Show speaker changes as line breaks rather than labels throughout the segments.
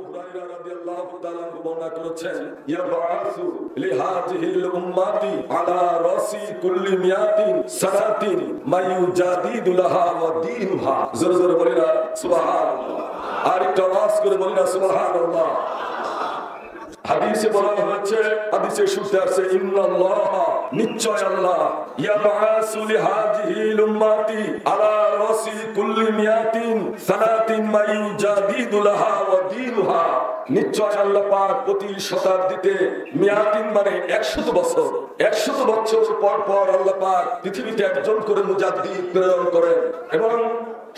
আবু হুরায়রা রাদিয়াল্লাহু তাআলা বর্ণনা করেছেন ইয়াবাসু লিহাযিহিল উম্মাতি আলা রাসি কুল্লি মিয়াতিন সানাতিন মায়ুজাদিদু লাহা ওয়া দীনুহা। জোরে জোরে বলি না সুবহানাল্লাহ। আর একটু আওয়াজ করে বলি না সুবহানাল্লাহ। হাদিসে বলা হয়েছে, হাদিসে শুনতে আসছে ইন্নাল্লাহ, নিশ্চয় আল্লাহ, ইয়াবাসু লিহাযিহিল উম্মাতি আলা রাসি কুল্লি মিয়াতিন সানাতিন মায়ুজাদিদু লাহা ওয়া দীনুহা। নিশ্চয় আল্লাহ পাক প্রতি শতাব্দীতে, মিয়াতিন মানে 100 বছর, 100 বছর পর পর আল্লাহ পাক পৃথিবীতে একজন করে মুজাদ্দিদ প্রেরণ করেন এবং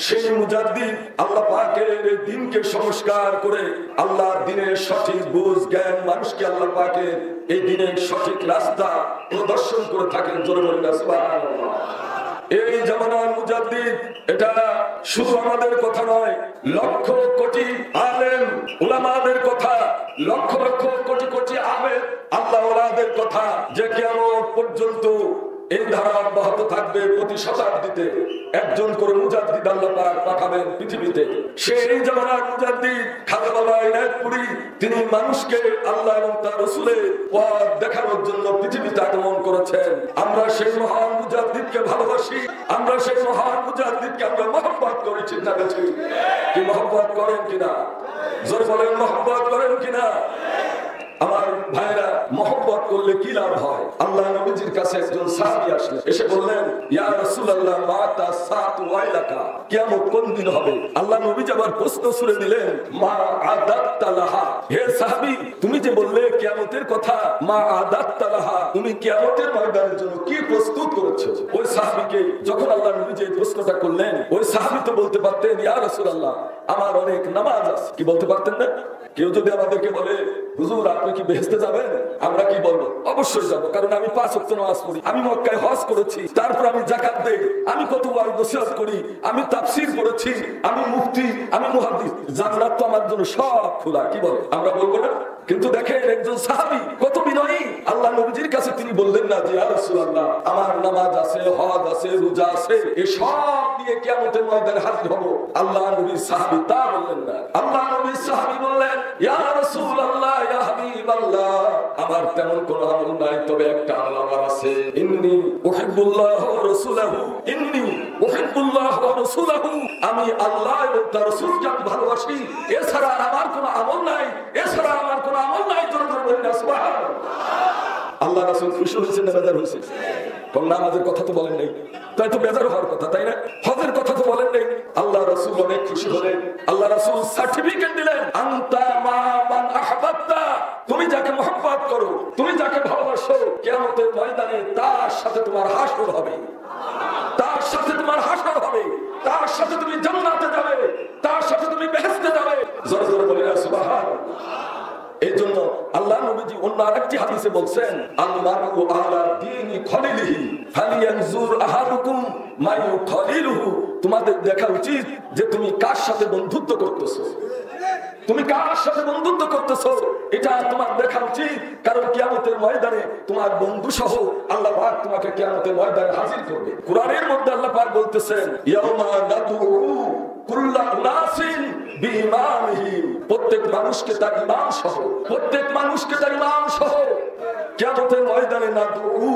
সেই মুজাদ্দিদ আল্লাহ পাকের এই দ্বীনকে সংস্কার করে আল্লাহর দ্বীনের সঠিক বুঝ জ্ঞান মানুষকে আল্লাহ পাকের এই দ্বীনের সঠিক রাস্তা প্রদর্শন করে থাকেন। জোরে বলেন সুবহানাল্লাহ। এই জামানার মুজাদ্দিদ এটা শুধু আমাদের কথা নয়, লক্ষ কোটি আলেম উলামাদের কথা, লক্ষ লক্ষ কোটি কোটি আবেদ আল্লাহ ওয়ালাদের কথা, যে কিয়ামত পর্যন্ত এই ধারা অব্যাহত থাকবে। প্রতি শতাব্দীতে একজন করে মুজাদ্দিদ আল্লাহ পাক পাঠাবেন পৃথিবীতে। সেই জামানার মুজাদ্দিদ খাজা বাবা ইনায়েতপুরী, তিনি মানুষকে আল্লাহ এবং তার রাসূলের পথ দেখানোর জন্য পৃথিবীতে আগমন করেছেন। আমরা সেই মহান মুজাদ্দিদকে ভালোবাসি, আমরা সেই মহান মুজাদ্দিদকে আমরা মহব্বত করি। ঠিক না বেঠিক? কি মহব্বত করেন কিনা? জোরে বলেন, মহব্বত করেন কিনা? আমার ভাইরা, মহব্বত করলে কি লাভ হয়? আল্লাহ নবীজির কাছে একজন সাহাবী আসলেন, এসে বললেন, ইয়া রাসূলুল্লাহ, মাতা সাতু ওয়াইলাকা, কিয়ামত কোন দিন হবে? আল্লাহ নবী আবার প্রশ্ন ছুড়ে দিলেন, মা আদাত্তা লাহা। হে সাহাবী, তুমি যে বললে কিয়ামতের কথা, মা আদাত্তা লাহা, তুমি কিয়ামতের ময়দানের জন্য কি প্রস্তুত করেছো? ওই সাহাবীকে যখন আল্লাহ নবী যে প্রশ্নটা করলেন, ওই সাহাবী তো বলতে পারতেন, ইয়া রাসূলুল্লাহ, আমার অনেক নামাজ আছে। কি বলতে পারতেন না? কেউ যদি আমাদেরকে বলে, হুজুর আপনি কি বেহেশতে যাবেন? আমরা কি বলবো? অবশ্যই যাব, কারণ আমি 5 ওয়াক্ত নামাজ পড়ি, আমি মক্কায় হজ করেছি, তারপর আমি যাকাত দেই, আমি কত ওয়াজ নসিহত করি, আমি তাফসীর পড়েছি, আমি মুফতি, আমি মুহাদ্দিস, জান্নাত তো আমার জন্য সব খোলা। কি বলে? আমরা বলবো না? কিন্তু দেখেন একজন সাহাবী কত বিনয়ী। আল্লাহ নবীজির কাছে তিনি বললেন না যে, ইয়া রাসূলুল্লাহ, আমার নামাজ আছে, হজ আছে, রোজা আছে, এই সব নিয়ে কিয়ামতের ময়দানে হাজির হব। আল্লাহ নবীর সাহাবী তা বললেন না। আল্লাহ নবীর সাহাবী বললেন, ইয়া রাসূলুল্লাহ, ইয়া হাবিবাল্লাহ, আমার তেমন কোনো আমল নাই, তবে একটা আমল আমার আছে। ইন্নী উহিব্বুল্লাহ ওয়া রাসূলাহু, ইন্নী উহিব্বুল্লাহ ওয়া রাসূলাহু, আমি আল্লাহ এবং তার রাসূলকে ভালোবাসি। এছাড়া আমার কোনো আমল নাই, এছাড়া আমার কোনো আমল নাই। জোরে জোরে বলেন সুবহানাল্লাহ। আল্লাহ রাসূল খুশি হয়েছেন না বেজার হয়েছেন? কোন নামাজের কথা তো বলেন নাই, তাই তো বেজার হওয়ার কথা, তাই না? হজের কথা তো বলেন নাই। আল্লাহ রাসূল অনেক খুশি হলেন। আল্লাহ রাসূল সার্টিফিকেট দিলেন, আনতা মা মান আহবাবতা, তুমি যাকে মহব্বত করো, তুমি যাকে ভালোবাসো, কিয়ামতের ময়দানে তার সাথে তোমার হাসর হবে, তার সাথে তোমার হাসর হবে, তার সাথে তুমি জান্নাতে যাবে, তার সাথে তুমি বেহেশতে যাবে। জোরে জোরে বলেন সুবহানাল্লাহ। এই জন্য আল্লাহ নবীজি অন্য আরেকটি হাদিসে বলছেন, আল-মারউ আলা দীনি খলিলিহি ফালিয়ানজুর আহাদুকুম মা ইউখলিলুহু, তোমাদের দেখা উচিত যে তুমি কার সাথে বন্ধুত্ব করতেছো, তুমি কার সাথে বন্ধুত্ব করতেছো, এটা তোমার দেখা উচিত। কারণ কিয়ামতের ময়দানে তোমার বন্ধু সহ আল্লাহ পাক তোমাকে কিয়ামতের ময়দানে হাজির করবে। কোরআনের মধ্যে আল্লাহ পাক বলতেছেন, ইয়াউমা নাদউ কুল্লা উনাসিন বিইমামিহিম, প্রত্যেক মানুষকে তার ইমাম সহ, প্রত্যেক মানুষকে তার ইমাম সহ কিয়ামতের ময়দানে নাদউ,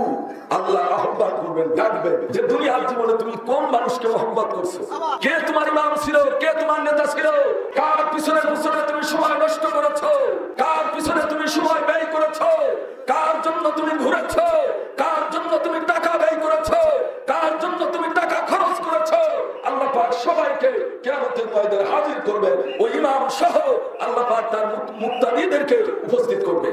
আল্লাহ আহ্বান করবেন, ডাকবেন যে দুনিয়ার জীবনে তুমি কোন মানুষকে মহব্বত করছো, কে তোমার ইমাম ছিল, কে তোমার নেতা ছিল, কার পিছনে পিছনে তুমি সময় নষ্ট করেছো, কার পিছনে তুমি সময় ব্যয় করেছো, কার জন্য তুমি ঘুরেছো, কার জন্য তুমি টাকা ব্যয় করেছো, কার জন্য তুমি টাকা খরচ করেছো। আল্লাহ পাক সবাইকে কিয়ামতের ময়দানে হাজির করবেন, ওই ইমাম সহ আল্লাহ পাক তার মুক্তাদিদেরকে উপস্থিত করবে।